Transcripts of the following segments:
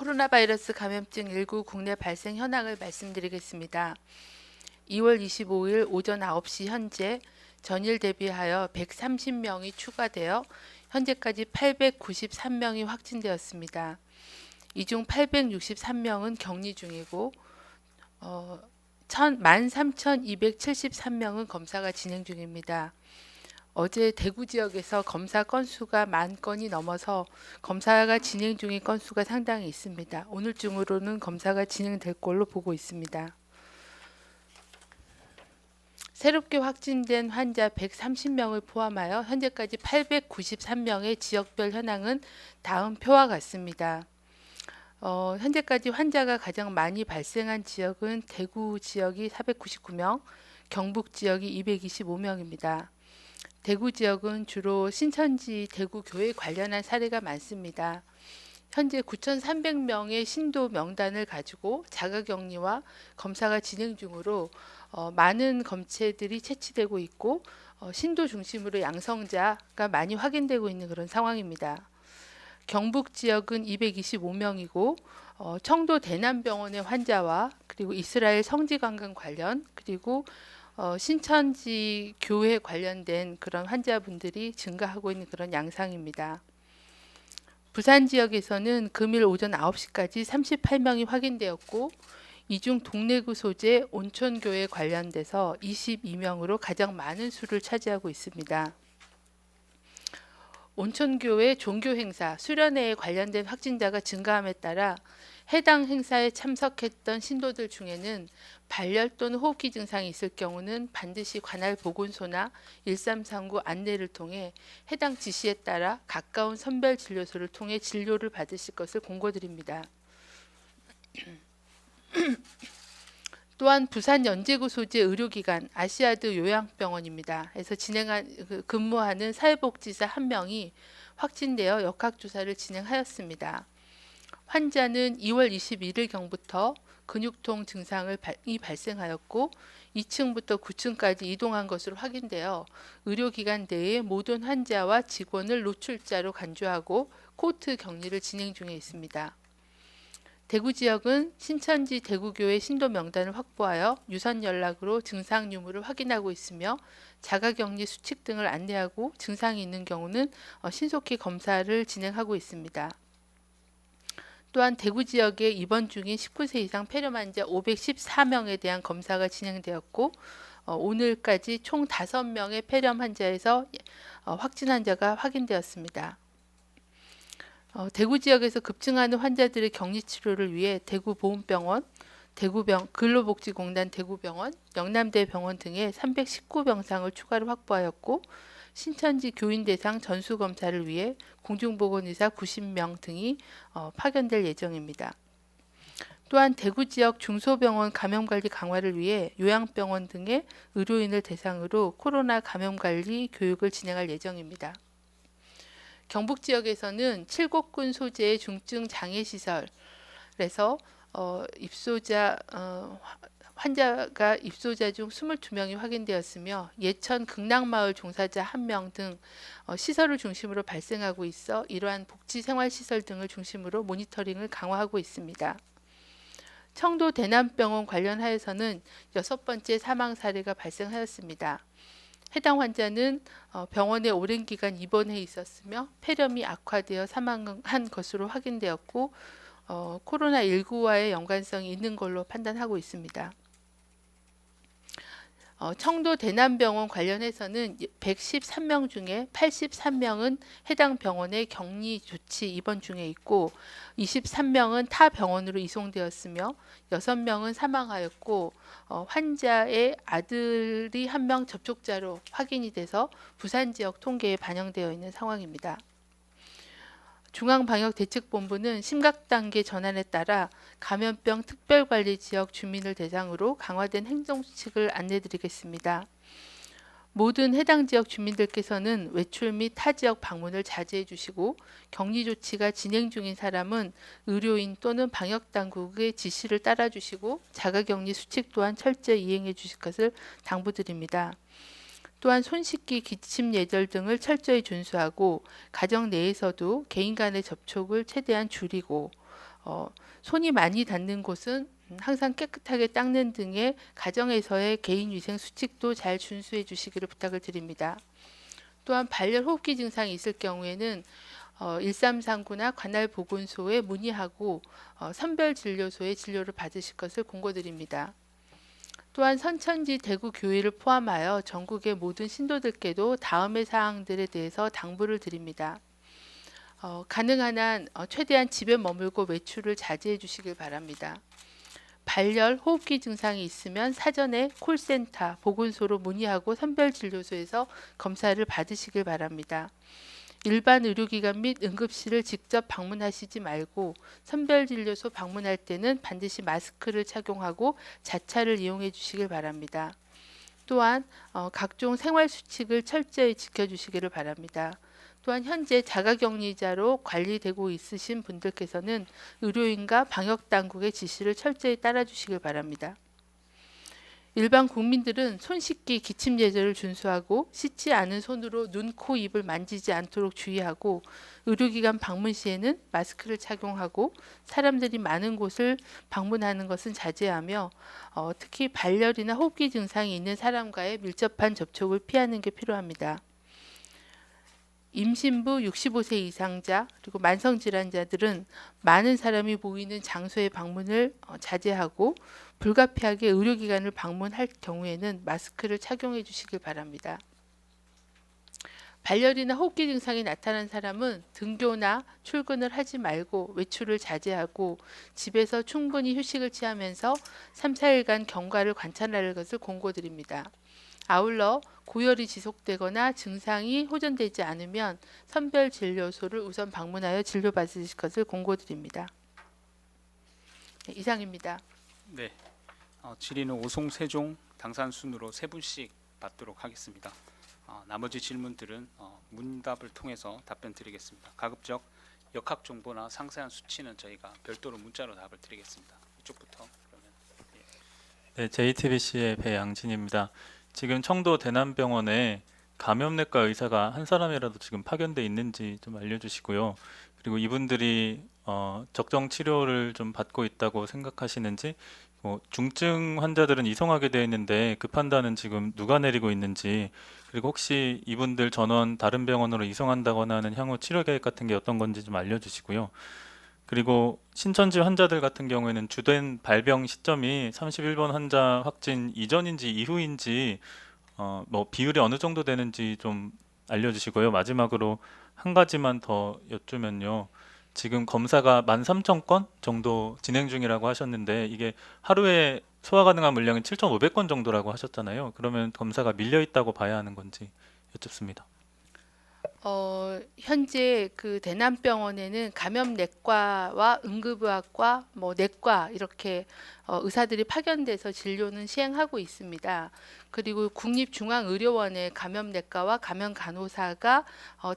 코로나 바이러스 감염증 19 국내 발생 현황을 말씀드리겠습니다. 2월 25일 오전 9시 현재 전일 대비하여 130명이 추가되어 현재까지 893명이 확진되었습니다. 이 중 863명은 격리 중이고 13,273명은 검사가 진행 중입니다. 어제 대구 지역에서 검사 건수가 10,000건이 넘어서 검사가 진행 중인 건수가 상당히 있습니다. 오늘 중으로는 검사가 진행될 걸로 보고 있습니다. 새롭게 확진된 환자 130명을 포함하여 현재까지 893명의 지역별 현황은 다음 표와 같습니다. 현재까지 환자가 가장 많이 발생한 지역은 대구 지역이 499명, 경북 지역이 225명입니다. 대구 지역은 주로 신천지 대구 교회 관련한 사례가 많습니다. 현재 9,300명의 신도 명단을 가지고 자가격리와 검사가 진행 중으로 많은 검체들이 채취되고 있고 신도 중심으로 양성자가 많이 확인되고 있는 그런 상황입니다. 경북 지역은 225명이고 청도 대남병원의 환자와 그리고 이스라엘 성지관광 관련 그리고 신천지 교회 관련된 그런 환자분들이 증가하고 있는 그런 양상입니다. 부산 지역에서는 금일 오전 9시까지 38명이 확인되었고 이 중 동래구 소재 온천교회 관련돼서 22명으로 가장 많은 수를 차지하고 있습니다. 온천교회 종교행사, 수련회에 관련된 확진자가 증가함에 따라 해당 행사에 참석했던 신도들 중에는 발열 또는 호흡기 증상이 있을 경우는 반드시 관할 보건소나 1339 안내를 통해 해당 지시에 따라 가까운 선별진료소를 통해 진료를 받으실 것을 공고드립니다. 또한 부산 연제구 소재 의료기관 아시아드 요양병원입니다. 에서 근무하는 사회복지사 1명이 확진되어 역학조사를 진행하였습니다. 환자는 2월 21일경부터 근육통 증상이 발생하였고 2층부터 9층까지 이동한 것으로 확인되어 의료기관 내의 모든 환자와 직원을 노출자로 간주하고 코트 격리를 진행 중에 있습니다. 대구 지역은 신천지 대구교회 신도 명단을 확보하여 유선 연락으로 증상 유무를 확인하고 있으며 자가격리 수칙 등을 안내하고 증상이 있는 경우는 신속히 검사를 진행하고 있습니다. 또한 대구 지역에 입원 중인 19세 이상 폐렴 환자 514명에 대한 검사가 진행되었고 오늘까지 총 5명의 폐렴 환자에서 확진 환자가 확인되었습니다. 대구 지역에서 급증하는 환자들의 격리 치료를 위해 대구보훈병원, 근로복지공단 대구병원, 영남대병원 등의 319병상을 추가로 확보하였고 신천지 교인 대상 전수검사를 위해 공중보건의사 90명 등이 파견될 예정입니다. 또한 대구 지역 중소병원 감염관리 강화를 위해 요양병원 등의 의료인을 대상으로 코로나 감염관리 교육을 진행할 예정입니다. 경북 지역에서는 칠곡군 소재의 중증 장애시설에서 환자가 입소자 중 22명이 확인되었으며 예천 극락마을 종사자 1명 등 시설을 중심으로 발생하고 있어 이러한 복지생활시설 등을 중심으로 모니터링을 강화하고 있습니다. 청도 대남병원 관련하여서는 6번째 사망 사례가 발생하였습니다. 해당 환자는 병원에 오랜 기간 입원해 있었으며 폐렴이 악화되어 사망한 것으로 확인되었고 코로나19와의 연관성이 있는 걸로 판단하고 있습니다. 청도 대남병원 관련해서는 113명 중에 83명은 해당 병원의 격리 조치 입원 중에 있고 23명은 타 병원으로 이송되었으며 6명은 사망하였고 환자의 아들이 1명 접촉자로 확인이 돼서 부산 지역 통계에 반영되어 있는 상황입니다. 중앙방역대책본부는 심각단계 전환에 따라 감염병 특별관리지역 주민을 대상으로 강화된 행정수칙을 안내드리겠습니다. 모든 해당 지역 주민들께서는 외출 및 타 지역 방문을 자제해 주시고 격리 조치가 진행 중인 사람은 의료인 또는 방역당국의 지시를 따라 주시고 자가격리 수칙 또한 철저히 이행해 주실 것을 당부드립니다. 또한 손 씻기, 기침 예절 등을 철저히 준수하고 가정 내에서도 개인 간의 접촉을 최대한 줄이고 손이 많이 닿는 곳은 항상 깨끗하게 닦는 등의 가정에서의 개인위생 수칙도 잘 준수해 주시기를 부탁을 드립니다. 또한 발열 호흡기 증상이 있을 경우에는 1339나 관할보건소에 문의하고 선별진료소에 진료를 받으실 것을 공고드립니다. 또한 선천지 대구 교회를 포함하여 전국의 모든 신도들께도 다음의 사항들에 대해서 당부를 드립니다. 가능한 한 최대한 집에 머물고 외출을 자제해 주시길 바랍니다. 발열, 호흡기 증상이 있으면 사전에 콜센터, 보건소로 문의하고 선별진료소에서 검사를 받으시길 바랍니다. 일반 의료기관 및 응급실을 직접 방문하시지 말고 선별진료소 방문할 때는 반드시 마스크를 착용하고 자차를 이용해 주시길 바랍니다. 또한 각종 생활수칙을 철저히 지켜주시기를 바랍니다. 또한 현재 자가격리자로 관리되고 있으신 분들께서는 의료인과 방역당국의 지시를 철저히 따라주시길 바랍니다. 일반 국민들은 손 씻기 기침 예절을 준수하고 씻지 않은 손으로 눈, 코, 입을 만지지 않도록 주의하고 의료기관 방문 시에는 마스크를 착용하고 사람들이 많은 곳을 방문하는 것은 자제하며 특히 발열이나 호흡기 증상이 있는 사람과의 밀접한 접촉을 피하는 게 필요합니다. 임신부 65세 이상자 그리고 만성질환자들은 많은 사람이 모이는 장소의 방문을 자제하고 불가피하게 의료기관을 방문할 경우에는 마스크를 착용해 주시길 바랍니다. 발열이나 호흡기 증상이 나타난 사람은 등교나 출근을 하지 말고 외출을 자제하고 집에서 충분히 휴식을 취하면서 3, 4일간 경과를 관찰할 것을 공고드립니다. 아울러 고열이 지속되거나 증상이 호전되지 않으면 선별진료소를 우선 방문하여 진료받으실 것을 공고드립니다. 네, 이상입니다. 네, 질의는 오송세종 당산순으로 3분씩 받도록 하겠습니다. 나머지 질문들은 문답을 통해서 답변 드리겠습니다. 가급적 역학 정보나 상세한 수치는 저희가 별도로 문자로 답을 드리겠습니다. 이쪽부터 그러면. 네, JTBC의 배양진입니다. 지금 청도 대남병원에 감염내과 의사가 한 사람이라도 지금 파견돼 있는지 좀 알려주시고요. 그리고 이분들이 적정 치료를 좀 받고 있다고 생각하시는지, 중증 환자들은 이송하게 되어 있는데 그 판단은 지금 누가 내리고 있는지, 그리고 혹시 이분들 전원 다른 병원으로 이송한다거나 하는 향후 치료 계획 같은 게 어떤 건지 좀 알려주시고요. 그리고 신천지 환자들 같은 경우에는 주된 발병 시점이 31번 환자 확진 이전인지 이후인지 뭐 비율이 어느 정도 되는지 좀 알려주시고요. 마지막으로 한 가지만 더 여쭈면요. 지금 검사가 13,000건 정도 진행 중이라고 하셨는데 이게 하루에 소화 가능한 물량이 7,500건 정도라고 하셨잖아요. 그러면 검사가 밀려 있다고 봐야 하는 건지 여쭙습니다. 현재 그 대남병원에는 감염내과와 응급의학과, 뭐 내과 이렇게 의사들이 파견돼서 진료는 시행하고 있습니다. 그리고 국립중앙의료원의 감염내과와 감염간호사가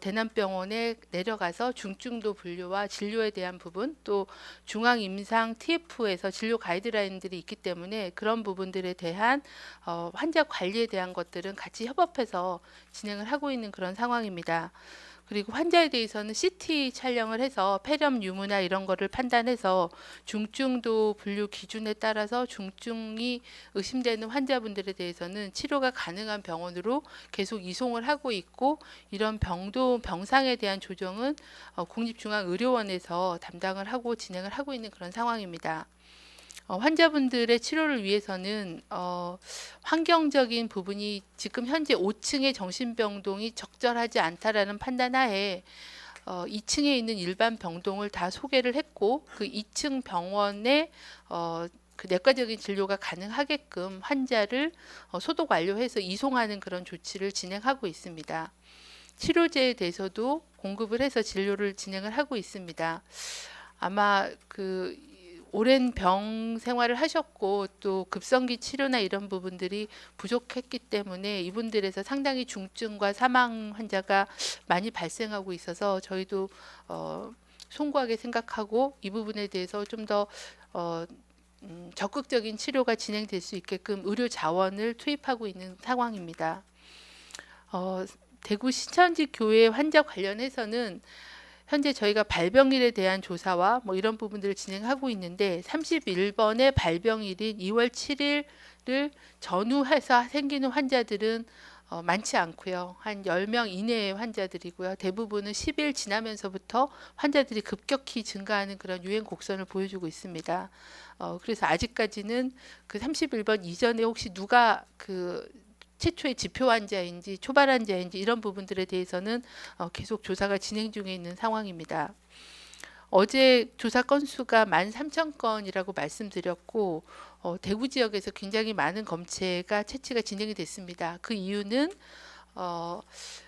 대남병원에 내려가서 중증도 분류와 진료에 대한 부분, 또 중앙임상 TF에서 진료 가이드라인들이 있기 때문에 그런 부분들에 대한 환자 관리에 대한 것들은 같이 협업해서 진행을 하고 있는 그런 상황입니다. 그리고 환자에 대해서는 CT 촬영을 해서 폐렴 유무나 이런 거를 판단해서 중증도 분류 기준에 따라서 중증이 의심되는 환자분들에 대해서는 치료가 가능한 병원으로 계속 이송을 하고 있고, 이런 병상에 대한 조정은 국립중앙의료원에서 담당을 하고 진행을 하고 있는 그런 상황입니다. 환자분들의 치료를 위해서는 환경적인 부분이 지금 현재 5층의 정신병동이 적절하지 않다라는 판단하에 2층에 있는 일반 병동을 다 소개를 했고, 그 2층 병원에 그 내과적인 진료가 가능하게끔 환자를 소독 완료해서 이송하는 그런 조치를 진행하고 있습니다. 치료제에 대해서도 공급을 해서 진료를 진행을 하고 있습니다. 아마 그 오랜 병 생활을 하셨고 또 급성기 치료나 이런 부분들이 부족했기 때문에 이분들에서 상당히 중증과 사망 환자가 많이 발생하고 있어서 저희도 송구하게 생각하고 이 부분에 대해서 좀 더 적극적인 치료가 진행될 수 있게끔 의료 자원을 투입하고 있는 상황입니다. 대구 신천지 교회 환자 관련해서는 현재 저희가 발병일에 대한 조사와 뭐 이런 부분들을 진행하고 있는데 31번의 발병일인 2월 7일을 전후해서 생기는 환자들은 많지 않고요. 한 10명 이내의 환자들이고요. 대부분은 10일 지나면서부터 환자들이 급격히 증가하는 그런 유행 곡선을 보여주고 있습니다. 그래서 아직까지는 그 31번 이전에 혹시 누가 그 최초의 지표 환자인지 초반 환자인지 이런 부분들에 대해서는 계속 조사가 진행 중에 있는 상황입니다. 어제 조사 건수가 13,000건이라고 말씀드렸고 대구 지역에서 굉장히 많은 검체가 채취가 진행이 됐습니다. 그 이유는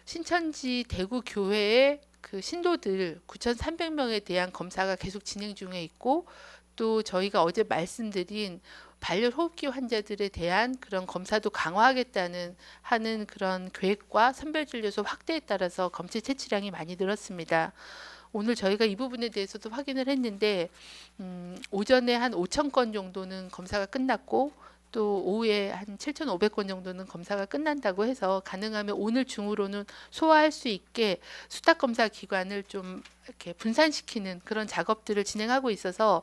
신천지 대구 교회의 그 신도들 9,300명에 대한 검사가 계속 진행 중에 있고 또 저희가 어제 말씀드린 발열 호흡기 환자들에 대한 그런 검사도 강화하겠다는 하는 그런 계획과 선별진료소 확대에 따라서 검체 채취량이 많이 늘었습니다. 오늘 저희가 이 부분에 대해서도 확인을 했는데 오전에 한 5,000건 정도는 검사가 끝났고 또 오후에 한 7,500건 정도는 검사가 끝난다고 해서 가능하면 오늘 중으로는 소화할 수 있게 수탁 검사 기관을 좀 이렇게 분산시키는 그런 작업들을 진행하고 있어서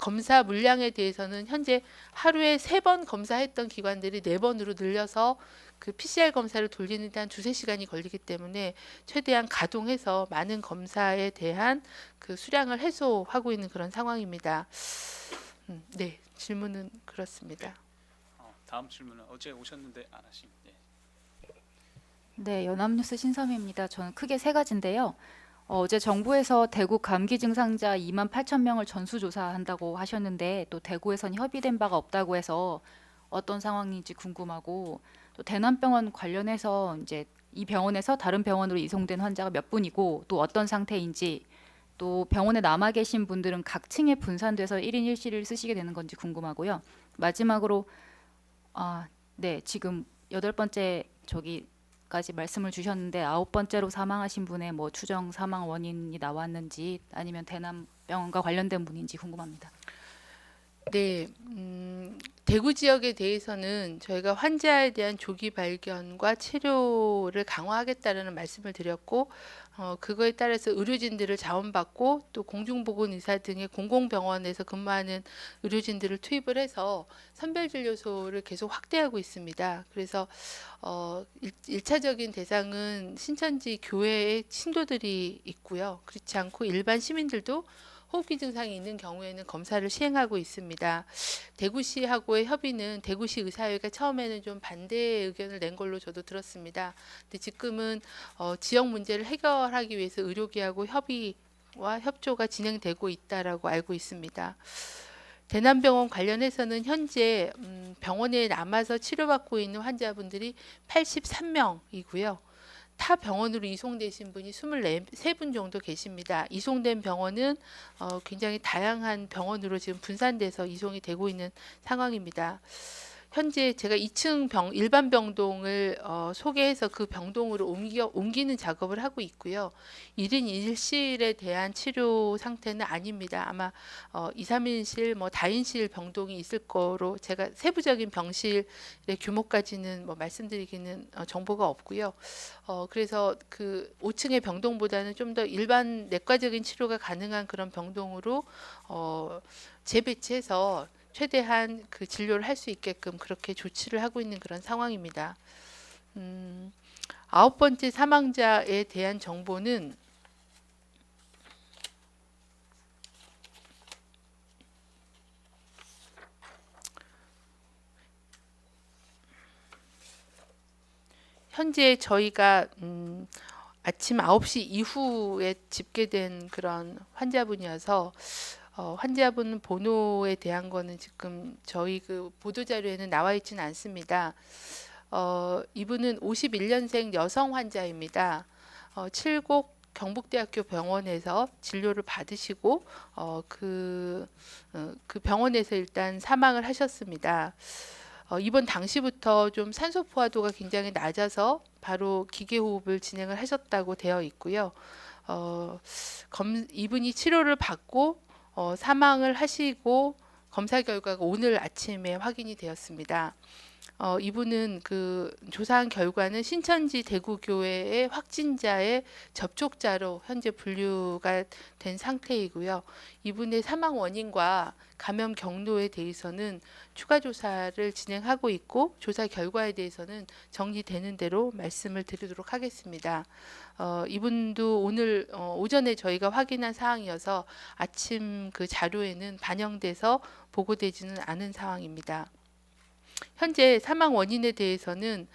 검사 물량에 대해서는 현재 하루에 3번 검사했던 기관들이 4번으로 늘려서 그 PCR 검사를 돌리는 데 한 2~3시간이 걸리기 때문에 최대한 가동해서 많은 검사에 대한 그 수량을 해소하고 있는 그런 상황입니다. 네, 질문은 그렇습니다. 다음 질문은 어제 오셨는데 안 하신. 네. 네, 연합뉴스 신섬입니다. 저는 크게 3가지인데요. 어제 정부에서 대구 감기 증상자 28,000명을 전수조사한다고 하셨는데 또 대구에선 협의된 바가 없다고 해서 어떤 상황인지 궁금하고 또 대남병원 관련해서 이제 이 병원에서 다른 병원으로 이송된 환자가 몇 분이고 또 어떤 상태인지 또 병원에 남아 계신 분들은 각 층에 분산돼서 1인 1실을 쓰시게 되는 건지 궁금하고요. 마지막으로 네, 지금 8번째 저기까지 말씀을 주셨는데 9번째로 사망하신 분의 뭐 추정 사망 원인이 나왔는지 아니면 대남병원과 관련된 분인지 궁금합니다. 네, 대구 지역에 대해서는 저희가 환자에 대한 조기 발견과 치료를 강화하겠다는 말씀을 드렸고, 그거에 따라서 의료진들을 자원받고 또 공중보건의사 등의 공공병원에서 근무하는 의료진들을 투입을 해서 선별진료소를 계속 확대하고 있습니다. 그래서 1차적인 대상은 신천지 교회의 신도들이 있고요. 그렇지 않고 일반 시민들도 호흡기 증상이 있는 경우에는 검사를 시행하고 있습니다. 대구시하고의 협의는 대구시 의사회가 처음에는 좀 반대 의견을 낸 걸로 저도 들었습니다. 근데 지금은 지역 문제를 해결하기 위해서 의료계하고 협의와 협조가 진행되고 있다라고 알고 있습니다. 대남병원 관련해서는 현재 병원에 남아서 치료받고 있는 환자분들이 83명이고요. 타 병원으로 이송되신 분이 23분 정도 계십니다. 이송된 병원은 굉장히 다양한 병원으로 지금 분산돼서 이송이 되고 있는 상황입니다. 현재 제가 2층 일반 병동을 소개해서 그 병동으로 옮기는 작업을 하고 있고요. 1인 1실에 대한 치료 상태는 아닙니다. 아마 2, 3인실, 뭐 다인실 병동이 있을 거로 제가 세부적인 병실의 규모까지는 뭐 말씀드리기는 정보가 없고요. 그래서 그 5층의 병동보다는 좀 더 일반 내과적인 치료가 가능한 그런 병동으로 재배치해서 최대한 그 진료를 할 수 있게끔 그렇게 조치를 하고 있는 그런 상황입니다. 9번째 사망자에 대한 정보는 현재 저희가 아침 9시 이후에 집계된 그런 환자분이어서 환자분 번호에 대한 거는 지금 저희 그 보도자료에는 나와 있지는 않습니다. 이분은 51년생 여성 환자입니다. 칠곡 경북대학교 병원에서 진료를 받으시고 그 병원에서 일단 사망을 하셨습니다. 입원 당시부터 좀 산소 포화도가 굉장히 낮아서 바로 기계호흡을 진행을 하셨다고 되어 있고요. 이분이 치료를 받고 사망을 하시고 검사 결과가 오늘 아침에 확인이 되었습니다. 이분은 그 조사한 결과는 신천지 대구교회의 확진자의 접촉자로 현재 분류가 된 상태이고요. 이분의 사망 원인과 감염 경로에 대해서는 추가 조사를 진행하고 있고 조사 결과에 대해서는 정리되는 대로 말씀을 드리도록 하겠습니다. 이분도 오늘 오전에 저희가 확인한 사항이어서 아침 그 자료에는 반영돼서 보고되지는 않은 상황입니다. 현재 사망 원인에 대해서는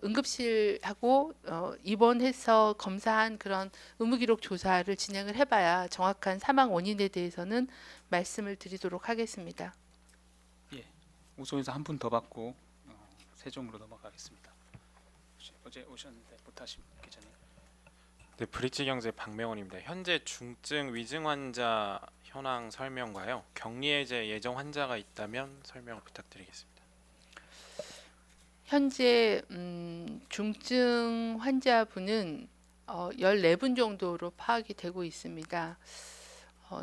응급실하고 입원해서 검사한 그런 의무기록 조사를 진행을 해봐야 정확한 사망 원인에 대해서는 말씀을 드리도록 하겠습니다. 예, 오송에서 한 분 더 받고 세종으로 넘어가겠습니다. 혹시 어제 오셨는데 못하신 기자님. 네, 브릿지경제 박명원입니다. 현재 중증 위증 환자 현황 설명과요. 격리 해제 예정 환자가 있다면 설명을 부탁드리겠습니다. 현재 중증 환자분은 14분 정도로 파악이 되고 있습니다.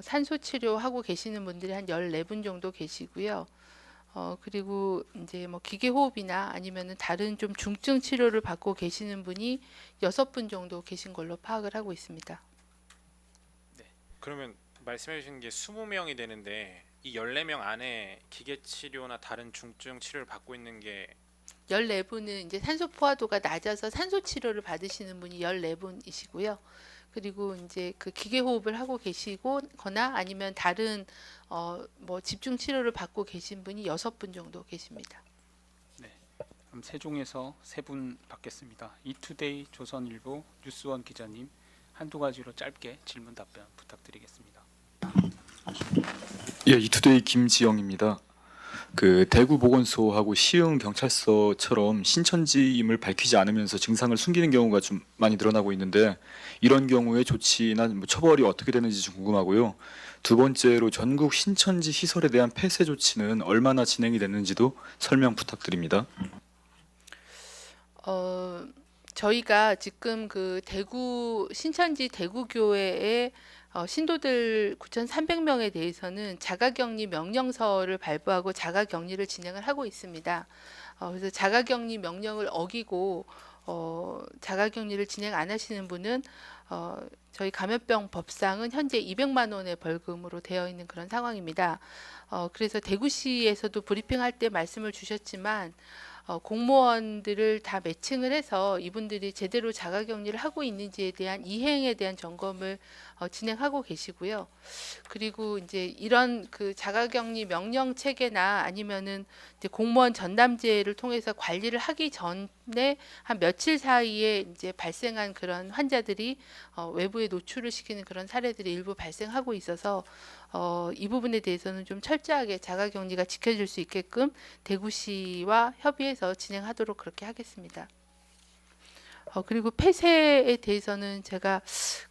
산소 치료하고 계시는 분들이 한 14분 정도 계시고요. 그리고 이제 뭐 기계 호흡이나 아니면은 다른 좀 중증 치료를 받고 계시는 분이 6분 정도 계신 걸로 파악을 하고 있습니다. 그러면 말씀해 주신 게 20명이 되는데 이 14명 안에 기계 치료나 다른 중증 치료를 받고 있는 게 14분은 이제 산소 포화도가 낮아서 산소 치료를 받으시는 분이 14분이시고요. 그리고 이제 그 기계 호흡을 하고 계시거나 아니면 다른 뭐 집중 치료를 받고 계신 분이 6분 정도 계십니다. 그럼 세종에서 3분 받겠습니다. 이투데이, 조선일보, 뉴스원 기자님 한두 가지로 짧게 질문 답변 부탁드리겠습니다. 예, 이투데이 김지영입니다. 그 대구 보건소하고 시흥 경찰서처럼 신천지임을 밝히지 않으면서 증상을 숨기는 경우가 좀 많이 늘어나고 있는데 이런 경우에 조치나 뭐 처벌이 어떻게 되는지 좀 궁금하고요. 두 번째로 전국 신천지 시설에 대한 폐쇄 조치는 얼마나 진행이 됐는지도 설명 부탁드립니다. 저희가 지금 그 대구 신천지 대구교회의 신도들 9,300명에 대해서는 자가격리 명령서를 발부하고 자가격리를 진행을 하고 있습니다. 그래서 자가격리 명령을 어기고 자가격리를 진행 안 하시는 분은 저희 감염병 법상은 현재 200만 원의 벌금으로 되어 있는 그런 상황입니다. 그래서 대구시에서도 브리핑할 때 말씀을 주셨지만 공무원들을 다 매칭을 해서 이분들이 제대로 자가격리를 하고 있는지에 대한 이행에 대한 점검을 진행하고 계시고요. 그리고 이제 이런 그 자가격리 명령 체계나 아니면은 이제 공무원 전담제를 통해서 관리를 하기 전에 한 며칠 사이에 이제 발생한 그런 환자들이 외부에 노출을 시키는 그런 사례들이 일부 발생하고 있어서 이 부분에 대해서는 좀 철저하게 자가격리가 지켜질 수 있게끔 대구시와 협의해서 진행하도록 그렇게 하겠습니다. 그리고 폐쇄에 대해서는 제가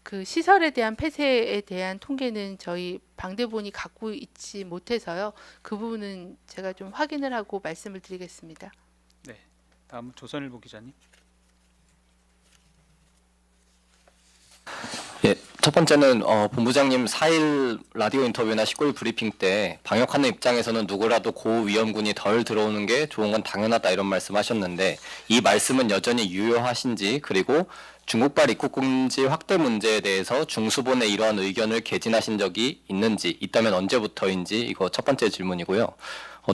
그 시설에 대한 폐쇄에 대한 통계는 저희 방대본이 갖고 있지 못해서요. 그 부분은 제가 좀 확인을 하고 말씀을 드리겠습니다. 네, 다음 조선일보 기자님. 예, 첫 번째는 본부장님 4일 라디오 인터뷰나 19일 브리핑 때 방역하는 입장에서는 누구라도 고위험군이 덜 들어오는 게 좋은 건 당연하다 이런 말씀하셨는데 이 말씀은 여전히 유효하신지 그리고 중국발 입국 금지 확대 문제에 대해서 중수본에 이러한 의견을 개진하신 적이 있는지 있다면 언제부터인지 이거 첫 번째 질문이고요.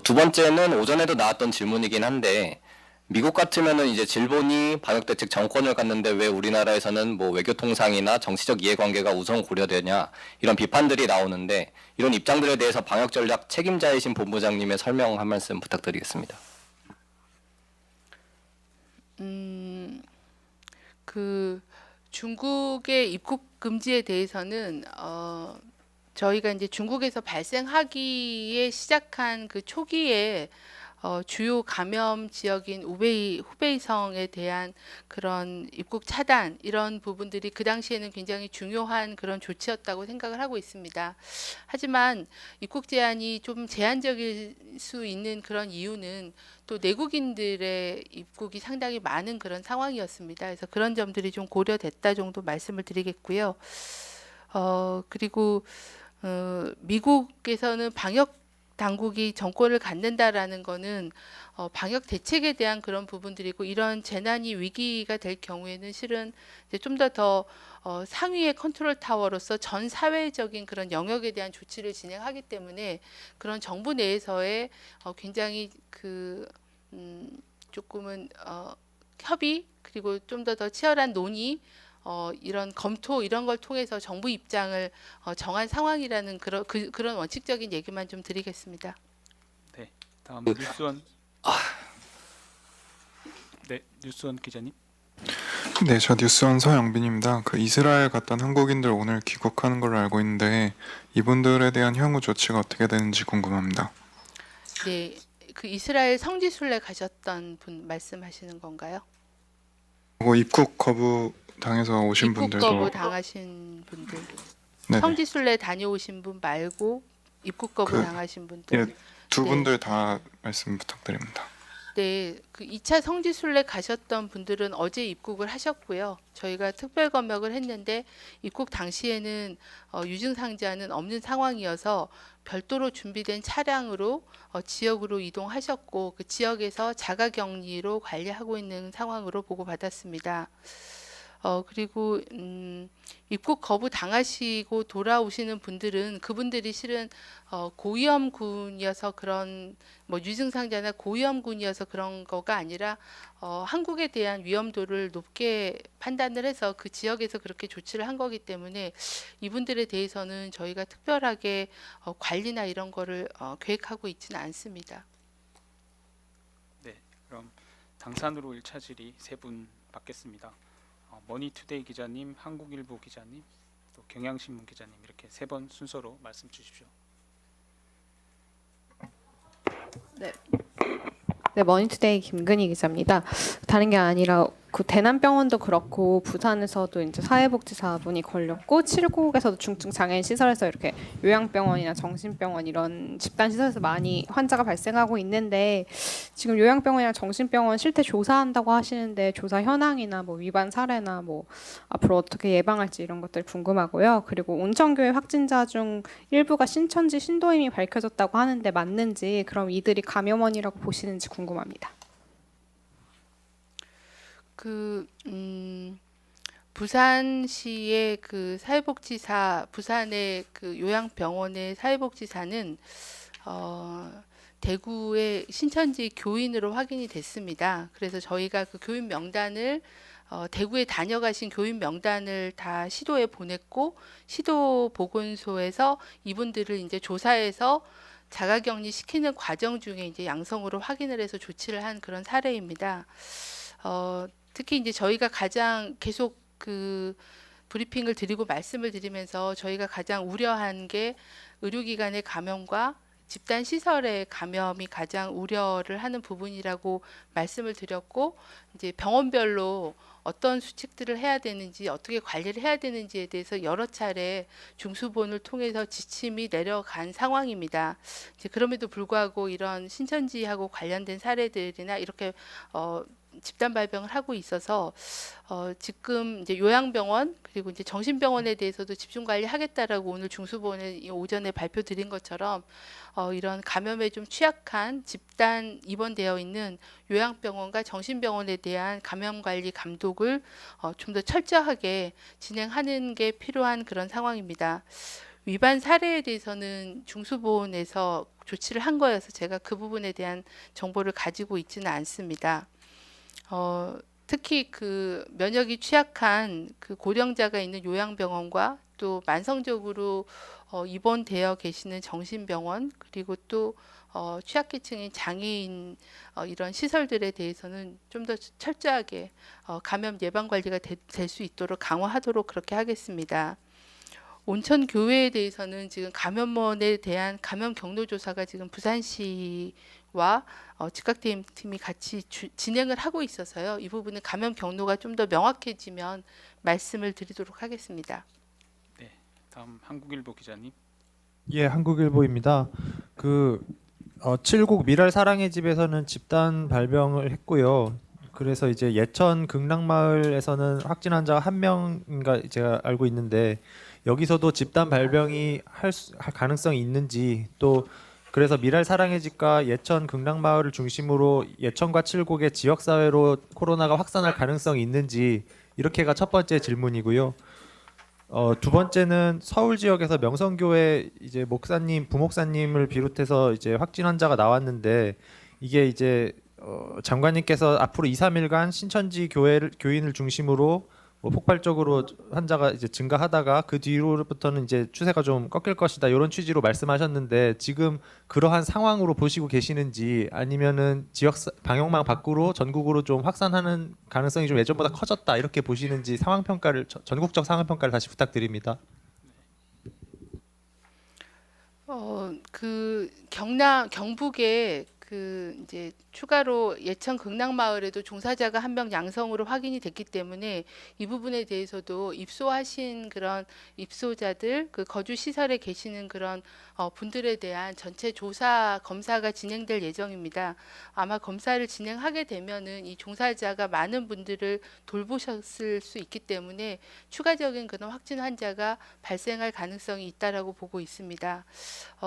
두 번째는 오전에도 나왔던 질문이긴 한데 미국 같으면은 이제 질본이 방역대책 정권을 갖는데 왜 우리나라에서는 뭐 외교통상이나 정치적 이해관계가 우선 고려되냐 이런 비판들이 나오는데 이런 입장들에 대해서 방역전략 책임자이신 본부장님의 설명 한 말씀 부탁드리겠습니다. 그 중국의 입국 금지에 대해서는 저희가 이제 중국에서 발생하기에 시작한 그 초기에 주요 감염 지역인 후베이성에 대한 그런 입국 차단 이런 부분들이 그 당시에는 굉장히 중요한 그런 조치였다고 생각을 하고 있습니다. 하지만 입국 제한이 좀 제한적일 수 있는 그런 이유는 또 내국인들의 입국이 상당히 많은 그런 상황이었습니다. 그래서 그런 점들이 좀 고려됐다 정도 말씀을 드리겠고요. 그리고 미국에서는 방역 당국이 정권을 갖는다라는 거는 방역 대책에 대한 그런 부분들이고 이런 재난이 위기가 될 경우에는 실은 이제 좀 더 상위의 컨트롤 타워로서 전 사회적인 그런 영역에 대한 조치를 진행하기 때문에 그런 정부 내에서의 굉장히 조금은 협의 그리고 좀 더 치열한 논의 이런 검토 이런 걸 통해서 정부 입장을 정한 상황이라는 그런 원칙적인 얘기만 좀 드리겠습니다. 다음 뉴스원. 네, 뉴스원 기자님. 네, 저 뉴스원 서영빈입니다. 그 이스라엘 갔던 한국인들 오늘 귀국하는 걸로 알고 있는데 이분들에 대한 향후 조치가 어떻게 되는지 궁금합니다. 네, 그 이스라엘 성지 순례 가셨던 분 말씀하시는 건가요? 그리고 입국 거부 당해서 오신 입국 분들도 거부 당하신 분들, 네네. 성지 순례 다녀오신 분 말고 입국 거부 그- 당하신 분들. 예, 두 네. 분들 다 말씀 부탁드립니다. 네, 그 2차 성지 순례 가셨던 분들은 어제 입국을 하셨고요. 저희가 특별 검역을 했는데 입국 당시에는 유증 상자는 없는 상황이어서 별도로 준비된 차량으로 지역으로 이동하셨고 그 지역에서 자가 격리로 관리하고 있는 상황으로 보고받았습니다. 그리고 입국 거부 당하시고 돌아오시는 분들은 그분들이 실은 고위험군이어서 그런 뭐 유증상자나 고위험군이어서 그런 거가 아니라 한국에 대한 위험도를 높게 판단을 해서 그 지역에서 그렇게 조치를 한 거기 때문에 이분들에 대해서는 저희가 특별하게 관리나 이런 거를 계획하고 있지는 않습니다. 네, 그럼 당산으로 1차 질의 3분 받겠습니다. 머니투데이 기자님, 한국일보 기자님, 또 경향신문 기자님 이렇게 3번 순서로 말씀 주십시오. 네, 머니투데이 김근희 기자입니다. 다른 게 아니라 그 대남병원도 그렇고 부산에서도 이제 사회복지사분이 걸렸고 칠곡에서도 중증 장애인 시설에서 이렇게 요양병원이나 정신병원 이런 집단 시설에서 많이 환자가 발생하고 있는데 지금 요양병원이나 정신병원 실태 조사한다고 하시는데 조사 현황이나 뭐 위반 사례나 뭐 앞으로 어떻게 예방할지 이런 것들 궁금하고요. 그리고 온천교회 확진자 중 일부가 신천지 신도임이 밝혀졌다고 하는데 맞는지 그럼 이들이 감염원이라고 보시는지 궁금합니다. 부산시의 그 사회복지사, 부산의 그 요양병원의 사회복지사는 대구의 신천지 교인으로 확인이 됐습니다. 그래서 저희가 그 교인 명단을 대구에 다녀가신 교인 명단을 다 시도에 보냈고 시도 보건소에서 이분들을 이제 조사해서 자가격리 시키는 과정 중에 이제 양성으로 확인을 해서 조치를 한 그런 사례입니다. 특히 이제 저희가 가장 계속 그 브리핑을 드리고 말씀을 드리면서 저희가 가장 우려한 게 의료기관의 감염과 집단 시설의 감염이 가장 우려를 하는 부분이라고 말씀을 드렸고 이제 병원별로 어떤 수칙들을 해야 되는지 어떻게 관리를 해야 되는지에 대해서 여러 차례 중수본을 통해서 지침이 내려간 상황입니다. 이제 그럼에도 불구하고 이런 신천지하고 관련된 사례들이나 이렇게 집단 발병을 하고 있어서 지금 이제 요양병원 그리고 이제 정신병원에 대해서도 집중 관리하겠다라고 오늘 중수본에 오전에 발표드린 것처럼 이런 감염에 좀 취약한 집단 입원되어 있는 요양병원과 정신병원에 대한 감염 관리 감독을 좀 더 철저하게 진행하는 게 필요한 그런 상황입니다. 위반 사례에 대해서는 중수본에서 조치를 한 거여서 제가 그 부분에 대한 정보를 가지고 있지는 않습니다. 특히 그 면역이 취약한 그 고령자가 있는 요양병원과 또 만성적으로 입원되어 계시는 정신병원 그리고 또 취약계층인 장애인 이런 시설들에 대해서는 좀 더 철저하게 감염 예방 관리가 될 수 있도록 강화하도록 그렇게 하겠습니다. 온천 교회에 대해서는 지금 감염원에 대한 감염 경로 조사가 지금 부산시와 직각팀이 같이 진행을 하고 있어서요. 이 부분은 감염 경로가 좀 더 명확해지면 말씀을 드리도록 하겠습니다. 네, 다음 한국일보 기자님. 예, 한국일보입니다. 칠곡 미랄 사랑의 집에서는 집단 발병을 했고요. 그래서 이제 예천 극락마을에서는 확진 환자가 1명인가 제가 알고 있는데 여기서도 집단 발병이 할 가능성이 있는지 또 그래서 미랄 사랑의 집과 예천 극락마을을 중심으로 예천과 칠곡의 지역 사회로 코로나가 확산할 가능성이 있는지 이렇게가 첫 번째 질문이고요. 두 번째는 서울 지역에서 명성교회 이제 목사님, 부목사님을 비롯해서 이제 확진 환자가 나왔는데 이게 이제 장관님께서 앞으로 2, 3일간 신천지 교인을 중심으로 뭐 폭발적으로 환자가 이제 증가하다가 그 뒤로부터는 이제 추세가 좀 꺾일 것이다 이런 취지로 말씀하셨는데 지금 그러한 상황으로 보시고 계시는지 아니면은 지역 방역망 밖으로 전국으로 좀 확산하는 가능성이 좀 예전보다 커졌다 이렇게 보시는지 상황 평가를 전국적 상황 평가를 다시 부탁드립니다. 그 경북에 그 이제 추가로 예천 극락마을에도 종사자가 한 명 양성으로 확인이 됐기 때문에 이 부분에 대해서도 입소하신 그런 입소자들, 그 거주 시설에 계시는 그런 분들에 대한 전체 조사 검사가 진행될 예정입니다. 아마 검사를 진행하게 되면은 이 종사자가 많은 분들을 돌보셨을 수 있기 때문에 추가적인 그런 확진 환자가 발생할 가능성이 있다라고 보고 있습니다.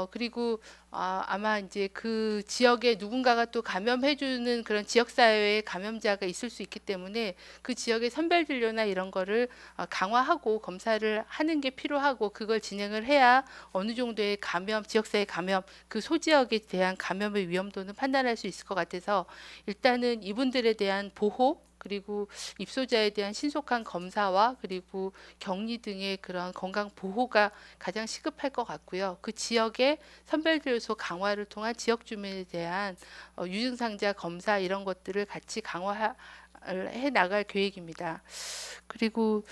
그리고 아마 이제 그 지역에 누군가가 또 감염해주는 그런 지역사회에 감염자가 있을 수 있기 때문에 그 지역의 선별 진료나 이런 거를 강화하고 검사를 하는 게 필요하고 그걸 진행을 해야 어느 정도의 감염, 지역사회 감염, 그 소지역에 대한 감염의 위험도는 판단할 수 있을 것 같아서 일단은 이분들에 대한 보호 그리고 입소자에 대한 신속한 검사와 그리고 격리 등의 그런 건강 보호가 가장 시급할 것 같고요. 그 지역의 선별진료소 강화를 통한 지역 주민에 대한 유증상자 검사 이런 것들을 같이 강화해 나갈 계획입니다. 그리고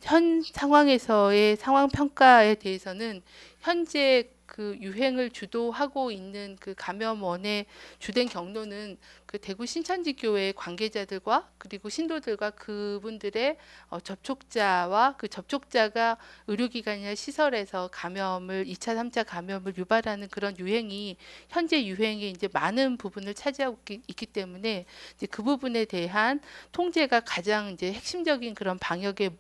현 상황에서의 상황 평가에 대해서는 현재 그 유행을 주도하고 있는 그 감염원의 주된 경로는 그 대구 신천지 교회 관계자들과 그리고 신도들과 그분들의 접촉자와 그 접촉자가 의료기관이나 시설에서 감염을 2차, 3차 감염을 유발하는 그런 유행이 현재 유행의 이제 많은 부분을 차지하고 있기 때문에 이제 그 부분에 대한 통제가 가장 이제 핵심적인 그런 방역의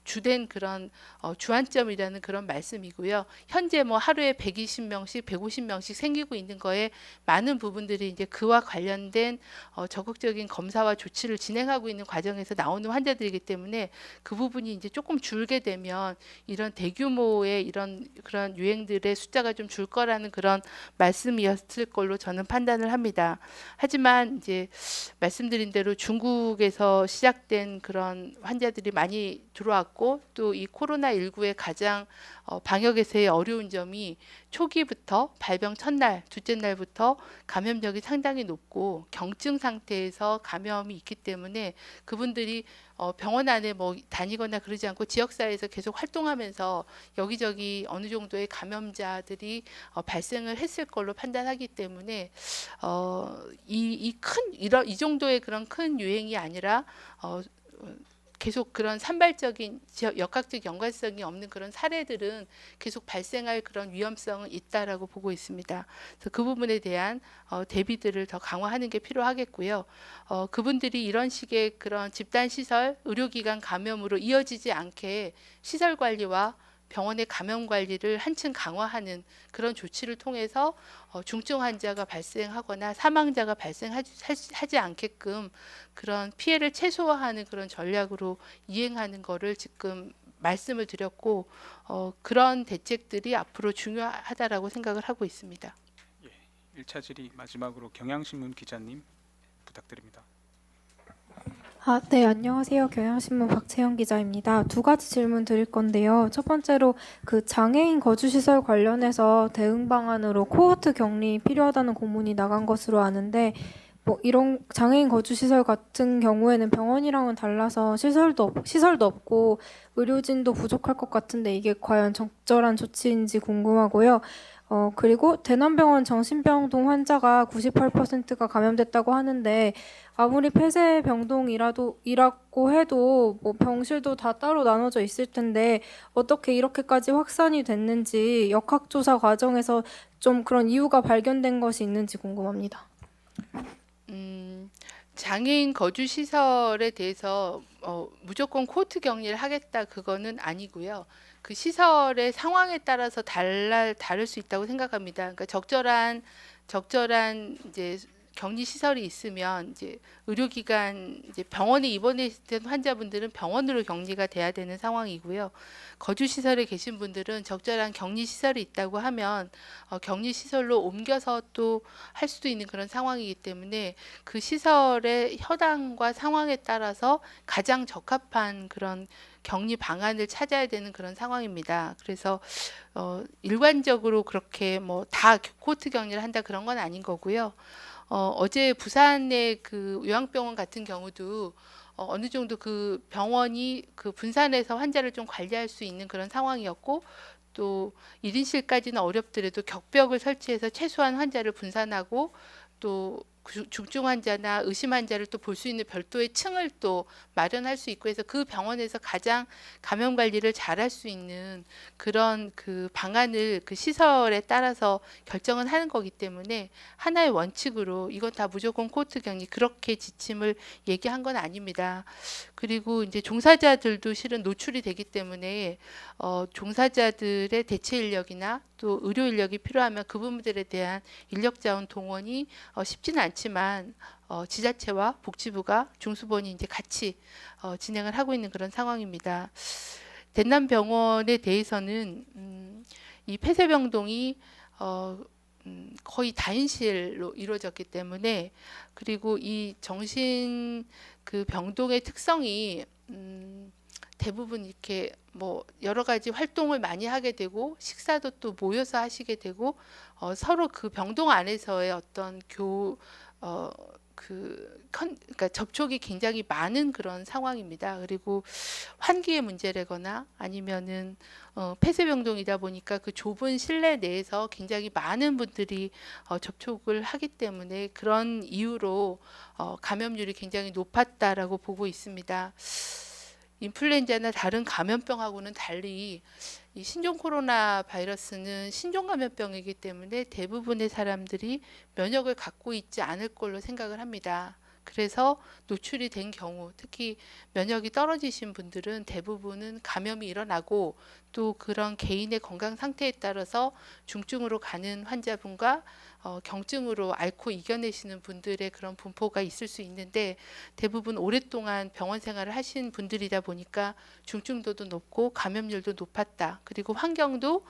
주된 그런 주안점이라는 그런 말씀이고요. 현재 뭐 하루에 120명씩, 150명씩 생기고 있는 거에 많은 부분들이 이제 그와 관련된 적극적인 검사와 조치를 진행하고 있는 과정에서 나오는 환자들이기 때문에 그 부분이 이제 조금 줄게 되면 이런 대규모의 이런 그런 유행들의 숫자가 좀 줄 거라는 그런 말씀이었을 걸로 저는 판단을 합니다. 하지만 이제 말씀드린 대로 중국에서 시작된 그런 환자들이 많이 들어왔고 또 이 코로나19의 가장 방역에서의 어려운 점이 초기부터 발병 첫날, 둘째 날부터 감염력이 상당히 높고 경증 상태에서 감염이 있기 때문에 그분들이 병원 안에 뭐 다니거나 그러지 않고 지역사회에서 계속 활동하면서 여기저기 어느 정도의 감염자들이 발생을 했을 걸로 판단하기 때문에 이 정도의 그런 큰 유행이 아니라 계속 그런 산발적인 역학적 연관성이 없는 그런 사례들은 계속 발생할 그런 위험성은 있다라고 보고 있습니다. 그래서 그 부분에 대한 대비들을 더 강화하는 게 필요하겠고요. 그분들이 이런 식의 그런 집단 시설, 의료기관 감염으로 이어지지 않게 시설 관리와 병원의 감염 관리를 한층 강화하는 그런 조치를 통해서 중증 환자가 발생하거나 사망자가 발생하지 않게끔 그런 피해를 최소화하는 그런 전략으로 이행하는 거를 지금 말씀을 드렸고 그런 대책들이 앞으로 중요하다라고 생각을 하고 있습니다. 예, 1차 질의 마지막으로 경향신문 기자님 부탁드립니다. 네, 안녕하세요. 경향신문 박채영 기자입니다. 두 가지 질문 드릴 건데요. 첫 번째로 그 장애인 거주시설 관련해서 대응 방안으로 코호트 격리 필요하다는 공문이 나간 것으로 아는데 뭐 이런 장애인 거주시설 같은 경우에는 병원이랑은 달라서 시설도 없고 의료진도 부족할 것 같은데 이게 과연 적절한 조치인지 궁금하고요. 그리고 대남병원 정신병동 환자가 98%가 감염됐다고 하는데 아무리 폐쇄병동이라고 해도 뭐 병실도 다 따로 나눠져 있을 텐데 어떻게 이렇게까지 확산이 됐는지 역학조사 과정에서 좀 그런 이유가 발견된 것이 있는지 궁금합니다. 장애인 거주 시설에 대해서 무조건 코호트 격리를 하겠다 그거는 아니고요. 그 시설의 상황에 따라서 다를 수 있다고 생각합니다. 그러니까 적절한 이제 격리 시설이 있으면 이제 의료기관 이제 병원에 입원된 환자분들은 병원으로 격리가 돼야 되는 상황이고요. 거주 시설에 계신 분들은 적절한 격리 시설이 있다고 하면 격리 시설로 옮겨서 또 할 수도 있는 그런 상황이기 때문에 그 시설의 현황과 상황에 따라서 가장 적합한 그런 격리 방안을 찾아야 되는 그런 상황입니다. 그래서 일관적으로 그렇게 뭐 다 코호트 격리를 한다 그런 건 아닌 거고요. 어제 부산의 그 요양병원 같은 경우도 어느 정도 그 병원이 그 분산해서 환자를 좀 관리할 수 있는 그런 상황이었고 또 1인실까지는 어렵더라도 격벽을 설치해서 최소한 환자를 분산하고 또 중증 환자나 의심 환자를 또 볼 수 있는 별도의 층을 또 마련할 수 있고 해서 그 병원에서 가장 감염 관리를 잘할 수 있는 그런 그 방안을 그 시설에 따라서 결정은 하는 거기 때문에 하나의 원칙으로 이건 다 무조건 코호트 격리 그렇게 지침을 얘기한 건 아닙니다. 그리고 이제 종사자들도 실은 노출이 되기 때문에 종사자들의 대체 인력이나 또 의료 인력이 필요하면 그 부분들에 대한 인력 자원 동원이 쉽지는 않지만 지자체와 복지부가 중수본이 이제 같이 진행을 하고 있는 그런 상황입니다. 대남병원에 대해서는 이 폐쇄병동이 거의 다인실로 이루어졌기 때문에 그리고 이 정신 그 병동의 특성이 대부분 이렇게 뭐 여러 가지 활동을 많이 하게 되고 식사도 또 모여서 하시게 되고 서로 그 병동 안에서의 어떤 그러니까 접촉이 굉장히 많은 그런 상황입니다. 그리고 환기의 문제라거나 아니면은 폐쇄병동이다 보니까 그 좁은 실내 내에서 굉장히 많은 분들이 접촉을 하기 때문에 그런 이유로 감염률이 굉장히 높았다라고 보고 있습니다. 인플루엔자나 다른 감염병하고는 달리 이 신종 코로나 바이러스는 신종 감염병이기 때문에 대부분의 사람들이 면역을 갖고 있지 않을 걸로 생각을 합니다. 그래서 노출이 된 경우, 특히 면역이 떨어지신 분들은 대부분은 감염이 일어나고 또 그런 개인의 건강 상태에 따라서 중증으로 가는 환자분과 경증으로 앓고 이겨내시는 분들의 그런 분포가 있을 수 있는데 대부분 오랫동안 병원 생활을 하신 분들이다 보니까 중증도도 높고 감염률도 높았다. 그리고 환경도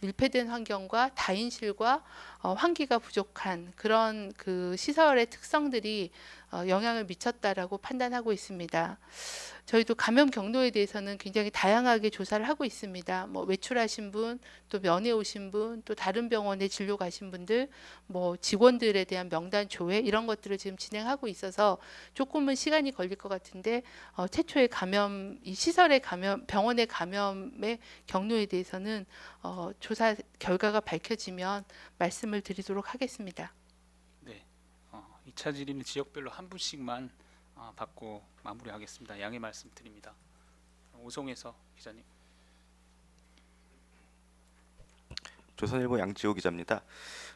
밀폐된 환경과 다인실과 환기가 부족한 그런 그 시설의 특성들이 영향을 미쳤다라고 판단하고 있습니다. 저희도 감염 경로에 대해서는 굉장히 다양하게 조사를 하고 있습니다. 뭐 외출하신 분, 또 면회 오신 분, 또 다른 병원에 진료 가신 분들, 뭐 직원들에 대한 명단 조회 이런 것들을 지금 진행하고 있어서 조금은 시간이 걸릴 것 같은데 최초의 감염, 이 시설의 감염, 병원의 감염의 경로에 대해서는 조사 결과가 밝혀지면 말씀을 드리도록 하겠습니다. 네, 2차 질의는 지역별로 한 분씩만 받고 마무리하겠습니다. 양해 말씀드립니다. 오송에서 기자님. 조선일보 양지호 기자입니다.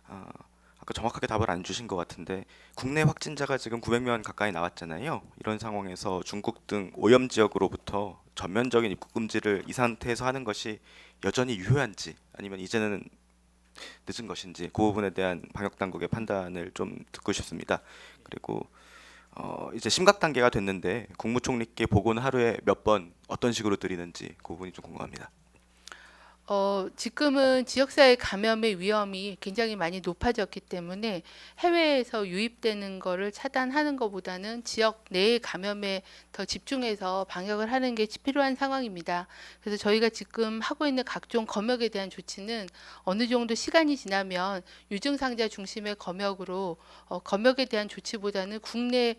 아까 정확하게 답을 안 주신 것 같은데 국내 확진자가 지금 900명 가까이 나왔잖아요. 이런 상황에서 중국 등 오염 지역으로부터 전면적인 입국 금지를 이 상태에서 하는 것이 여전히 유효한지 아니면 이제는 늦은 것인지 그 부분에 대한 방역 당국의 판단을 좀 듣고 싶습니다. 그리고 이제 심각 단계가 됐는데 국무총리께 보고는 하루에 몇 번 어떤 식으로 드리는지 그 부분이 좀 궁금합니다. 지금은 지역사회 감염의 위험이 굉장히 많이 높아졌기 때문에 해외에서 유입되는 거를 차단하는 것보다는 지역 내의 감염에 더 집중해서 방역을 하는 게 필요한 상황입니다. 그래서 저희가 지금 하고 있는 각종 검역에 대한 조치는 어느 정도 시간이 지나면 유증상자 중심의 검역으로 검역에 대한 조치보다는 국내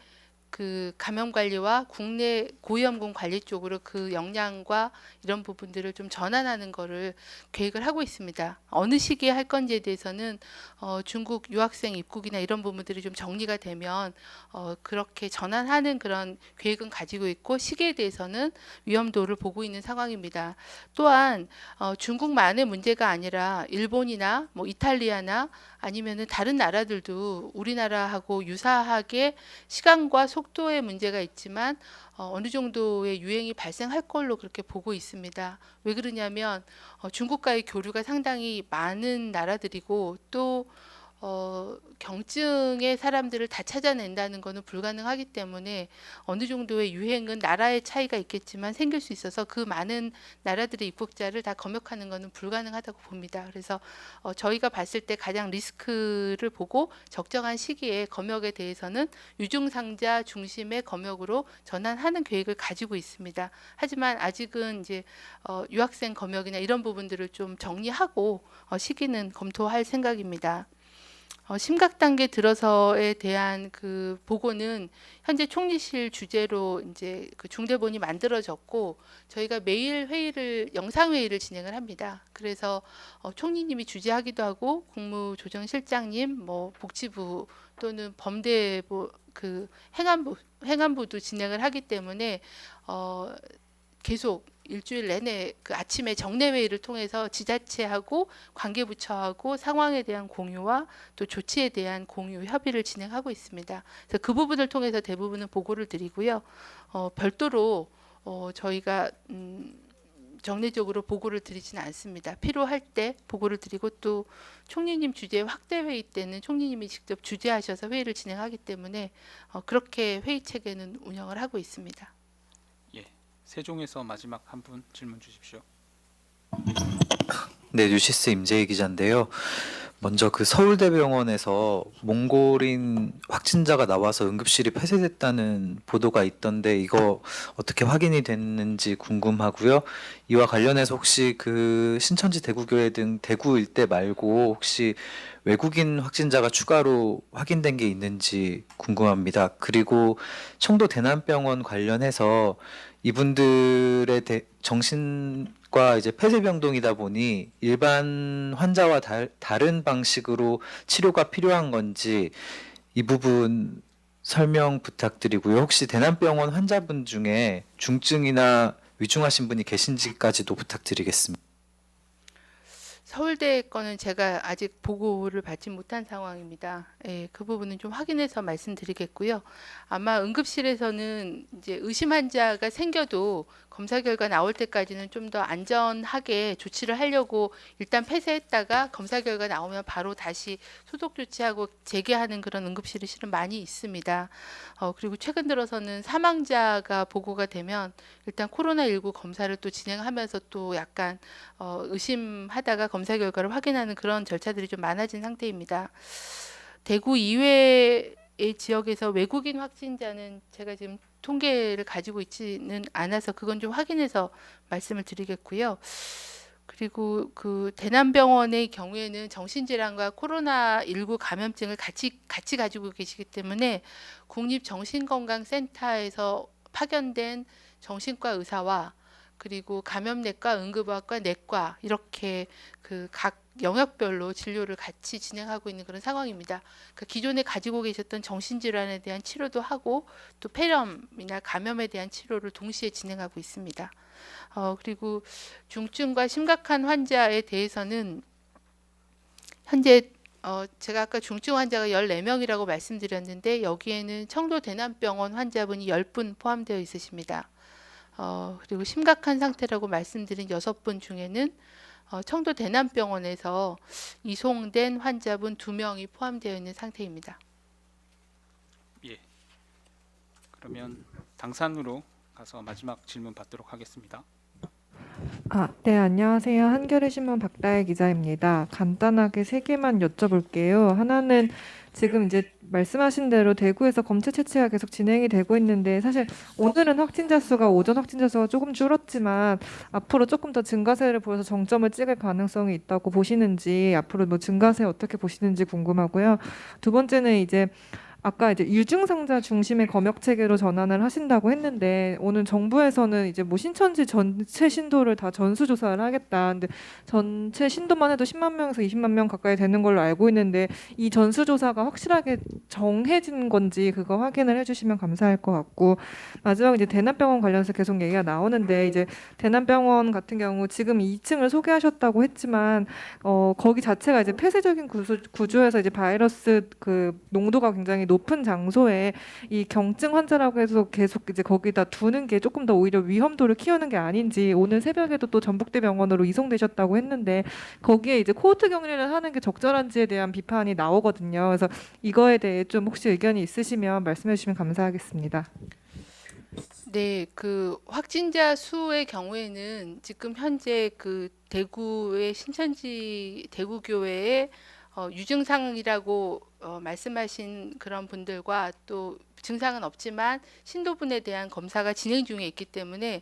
그 감염 관리와 국내 고위험군 관리 쪽으로 그 역량과 이런 부분들을 좀 전환하는 거를 계획을 하고 있습니다. 어느 시기에 할 건지에 대해서는 중국 유학생 입국이나 이런 부분들이 좀 정리가 되면 그렇게 전환하는 그런 계획은 가지고 있고 시기에 대해서는 위험도를 보고 있는 상황입니다. 또한 중국만의 문제가 아니라 일본이나 뭐 이탈리아나 아니면은 다른 나라들도 우리나라하고 유사하게 시간과 속도의 문제가 있지만 어느 정도의 유행이 발생할 걸로 그렇게 보고 있습니다. 왜 그러냐면 중국과의 교류가 상당히 많은 나라들이고 또 경증의 사람들을 다 찾아낸다는 것은 불가능하기 때문에 어느 정도의 유행은 나라의 차이가 있겠지만 생길 수 있어서 그 많은 나라들의 입국자를 다 검역하는 것은 불가능하다고 봅니다. 그래서 저희가 봤을 때 가장 리스크를 보고 적정한 시기에 검역에 대해서는 유증상자 중심의 검역으로 전환하는 계획을 가지고 있습니다. 하지만 아직은 이제 유학생 검역이나 이런 부분들을 좀 정리하고 시기는 검토할 생각입니다. 심각 단계 들어서에 대한 그 보고는 현재 총리실 주재로 이제 그 중대본이 만들어졌고 저희가 매일 회의를 영상 회의를 진행을 합니다. 그래서 총리님이 주재하기도 하고 국무조정실장님, 뭐 복지부 또는 범대부 그 행안부도 진행을 하기 때문에 계속 일주일 내내 그 아침에 정례 회의를 통해서 지자체하고 관계부처하고 상황에 대한 공유와 또 조치에 대한 공유 협의를 진행하고 있습니다. 그래서 그 부분을 통해서 대부분은 보고를 드리고요. 별도로 저희가 정례적으로 보고를 드리지는 않습니다. 필요할 때 보고를 드리고 또 총리님 주재 확대 회의 때는 총리님이 직접 주재하셔서 회의를 진행하기 때문에 그렇게 회의 체계는 운영을 하고 있습니다. 세종에서 마지막 한 분 질문 주십시오. 네, 뉴시스 임재희 기자인데요. 먼저 그 서울대병원에서 몽골인 확진자가 나와서 응급실이 폐쇄됐다는 보도가 있던데 이거 어떻게 확인이 됐는지 궁금하고요. 이와 관련해서 혹시 그 신천지 대구교회 등 대구 일대 말고 혹시 외국인 확진자가 추가로 확인된 게 있는지 궁금합니다. 그리고 청도 대남병원 관련해서 이분들의 정신과 이제 폐쇄병동이다 보니 일반 환자와 다른 방식으로 치료가 필요한 건지 이 부분 설명 부탁드리고요. 혹시 대남병원 환자분 중에 중증이나 위중하신 분이 계신지까지도 부탁드리겠습니다. 서울대 거는 제가 아직 보고를 받지 못한 상황입니다. 예, 그 부분은 좀 확인해서 말씀드리겠고요. 아마 응급실에서는 이제 의심 환자가 생겨도 검사 결과 나올 때까지는 좀 더 안전하게 조치를 하려고 일단 폐쇄했다가 검사 결과 나오면 바로 다시 소독 조치하고 재개하는 그런 응급실이 실은 많이 있습니다. 그리고 최근 들어서는 사망자가 보고가 되면 일단 코로나19 검사를 또 진행하면서 또 약간 의심하다가 검사 결과를 확인하는 그런 절차들이 좀 많아진 상태입니다. 대구 이외의 지역에서 외국인 확진자는 제가 지금 통계를 가지고 있지는 않아서 그건 좀 확인해서 말씀을 드리겠고요. 그리고 그 대남병원의 경우에는 정신질환과 코로나19 감염증을 같이 가지고 계시기 때문에 국립정신건강센터에서 파견된 정신과 의사와 그리고 감염내과, 응급의학과, 내과 이렇게 그 각 영역별로 진료를 같이 진행하고 있는 그런 상황입니다. 그러니까 기존에 가지고 계셨던 정신질환에 대한 치료도 하고 또 폐렴이나 감염에 대한 치료를 동시에 진행하고 있습니다. 그리고 중증과 심각한 환자에 대해서는 현재 제가 아까 중증 환자가 14명이라고 말씀드렸는데 여기에는 청도 대남병원 환자분이 10분 포함되어 있으십니다. 그리고 심각한 상태라고 말씀드린 6분 중에는 청도 대남병원에서 이송된 환자분 2명이 포함되어 있는 상태입니다. 예. 그러면 당산으로 가서 마지막 질문 받도록 하겠습니다. 네, 안녕하세요. 한겨레 신문 박다혜 기자입니다. 간단하게 3개만 여쭤볼게요. 하나는 지금 이제 말씀하신 대로 대구에서 검체 채취가 계속 진행이 되고 있는데 사실 오늘은 확진자 수가 오전 확진자 수가 조금 줄었지만 앞으로 조금 더 증가세를 보여서 정점을 찍을 가능성이 있다고 보시는지 앞으로 뭐 증가세 어떻게 보시는지 궁금하고요. 두 번째는 이제 아까 이제 유증상자 중심의 검역 체계로 전환을 하신다고 했는데 오늘 정부에서는 이제 뭐 신천지 전체 신도를 다 전수조사를 하겠다. 근데 전체 신도만 해도 10만 명에서 20만 명 가까이 되는 걸로 알고 있는데 이 전수조사가 확실하게 정해진 건지 그거 확인을 해주시면 감사할 것 같고 마지막 이제 대남병원 관련해서 계속 얘기가 나오는데 이제 대남병원 같은 경우 지금 2층을 소개하셨다고 했지만 거기 자체가 이제 폐쇄적인 구조에서 이제 바이러스 그 농도가 굉장히 높은 장소에 이 경증 환자라고 해서 계속 이제 거기다 두는 게 조금 더 오히려 위험도를 키우는 게 아닌지, 오늘 새벽에도 또 전북대 병원으로 이송되셨다고 했는데 거기에 이제 코호트 격리를 하는 게 적절한지에 대한 비판이 나오거든요. 그래서 이거에 대해 좀 혹시 의견이 있으시면 말씀해 주시면 감사하겠습니다. 네, 그 확진자 수의 경우에는 지금 현재 그 대구의 신천지 대구교회의 유증상이라고 말씀하신 그런 분들과 또 증상은 없지만 신도분에 대한 검사가 진행 중에 있기 때문에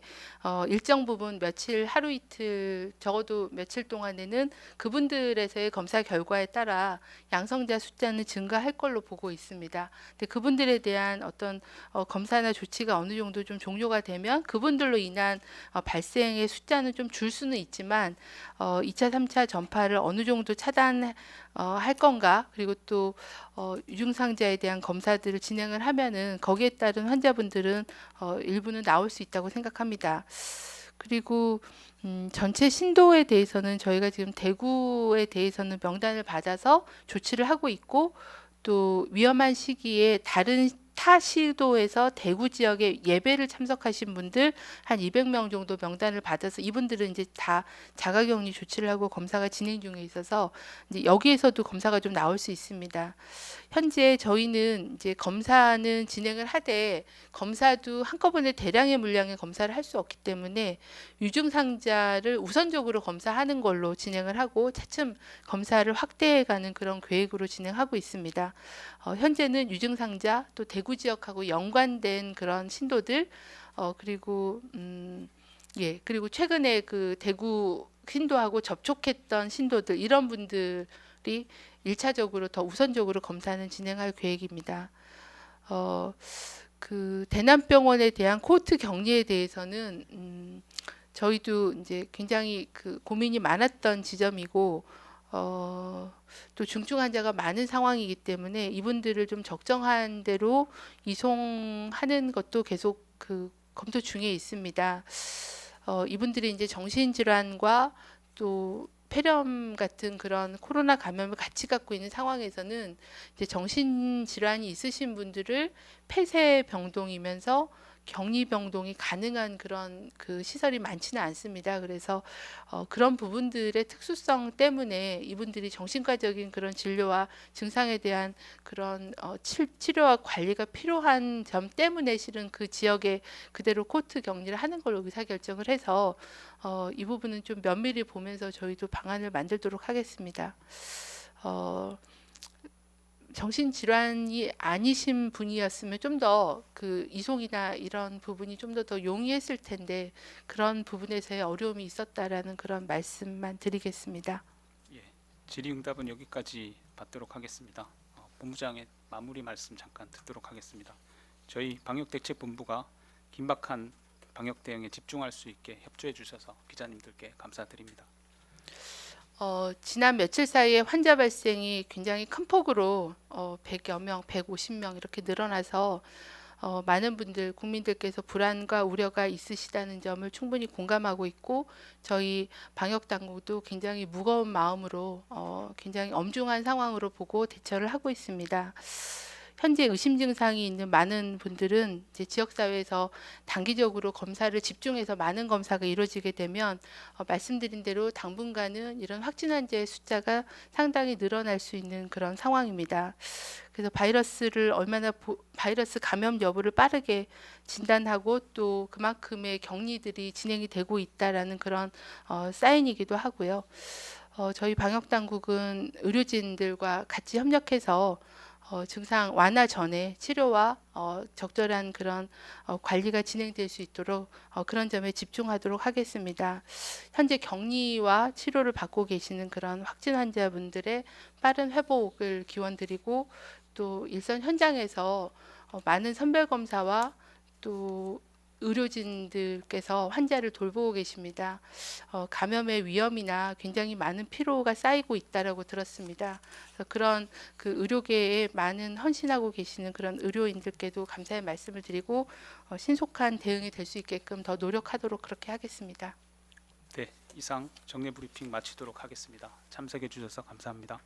일정 부분 며칠 하루 이틀 적어도 며칠 동안에는 그분들에서의 검사 결과에 따라 양성자 숫자는 증가할 걸로 보고 있습니다. 근데 그분들에 대한 어떤 검사나 조치가 어느 정도 좀 종료가 되면 그분들로 인한 발생의 숫자는 좀 줄 수는 있지만 2차, 3차 전파를 어느 정도 할 건가, 그리고 또 유증상자에 대한 검사들을 진행을 하면은 거기에 따른 환자분들은 일부는 나올 수 있다고 생각합니다. 그리고 전체 신도에 대해서는 저희가 지금 대구에 대해서는 명단을 받아서 조치를 하고 있고, 또 위험한 시기에 다른 타 시도에서 대구 지역에 예배를 참석하신 분들 한 200명 정도 명단을 받아서 이분들은 이제 다 자가격리 조치를 하고 검사가 진행 중에 있어서 이제 여기에서도 검사가 좀 나올 수 있습니다. 현재 저희는 이제 검사는 진행을 하되 검사도 한꺼번에 대량의 물량의 검사를 할 수 없기 때문에 유증상자를 우선적으로 검사하는 걸로 진행을 하고 차츰 검사를 확대해가는 그런 계획으로 진행하고 있습니다. 현재는 유증상자 또 대구 지역하고 연관된 그런 신도들 그리고 그리고 최근에 그 대구 신도하고 접촉했던 신도들 이런 분들이 1차적으로 더 우선적으로 검사는 진행할 계획입니다. 그 대남병원에 대한 코호트 격리에 대해서는 저희도 이제 굉장히 그 고민이 많았던 지점이고 또 중증 환자가 많은 상황이기 때문에 이분들을 좀 적정한 대로 이송하는 것도 계속 그 검토 중에 있습니다. 이분들이 이제 정신질환과 또 폐렴 같은 그런 코로나 감염을 같이 갖고 있는 상황에서는 이제 정신질환이 있으신 분들을 폐쇄병동이면서 격리병동이 가능한 그런 그 시설이 많지는 않습니다. 그래서 그런 부분들의 특수성 때문에 이분들이 정신과적인 그런 진료와 증상에 대한 그런 치료와 관리가 필요한 점 때문에 실은 그 지역에 그대로 코호트 격리를 하는 걸로 의사결정을 해서 이 부분은 좀 면밀히 보면서 저희도 방안을 만들도록 하겠습니다. 정신질환이 아니신 분이었으면 좀 더 그 이송이나 이런 부분이 좀 더 용이했을 텐데 그런 부분에서의 어려움이 있었다라는 그런 말씀만 드리겠습니다. 예, 질의응답은 여기까지 받도록 하겠습니다. 본부장의 마무리 말씀 잠깐 듣도록 하겠습니다. 저희 방역대책본부가 긴박한 방역 대응에 집중할 수 있게 협조해 주셔서 기자님들께 감사드립니다. 지난 며칠 사이에 환자 발생이 굉장히 큰 폭으로 100여 명, 150명 이렇게 늘어나서 많은 분들, 국민들께서 불안과 우려가 있으시다는 점을 충분히 공감하고 있고 저희 방역 당국도 굉장히 무거운 마음으로 굉장히 엄중한 상황으로 보고 대처를 하고 있습니다. 현재 의심 증상이 있는 많은 분들은 이제 지역 사회에서 단기적으로 검사를 집중해서 많은 검사가 이루어지게 되면 말씀드린 대로 당분간은 이런 확진 환자의 숫자가 상당히 늘어날 수 있는 그런 상황입니다. 그래서 바이러스를 바이러스 감염 여부를 빠르게 진단하고 또 그만큼의 격리들이 진행이 되고 있다라는 그런 사인이기도 하고요. 저희 방역 당국은 의료진들과 같이 협력해서 증상 완화 전에 치료와 적절한 그런 관리가 진행될 수 있도록 그런 점에 집중하도록 하겠습니다. 현재 격리와 치료를 받고 계시는 그런 확진 환자분들의 빠른 회복을 기원드리고 또 일선 현장에서 많은 선별 검사와 또 의료진들께서 환자를 돌보고 계십니다. 감염의 위험이나 굉장히 많은 피로가 쌓이고 있다라고 들었습니다. 그래서 그런 그 의료계에 많은 헌신하고 계시는 그런 의료인들께도 감사의 말씀을 드리고 신속한 대응이 될 수 있게끔 더 노력하도록 그렇게 하겠습니다. 네, 이상 정례 브리핑 마치도록 하겠습니다. 참석해 주셔서 감사합니다.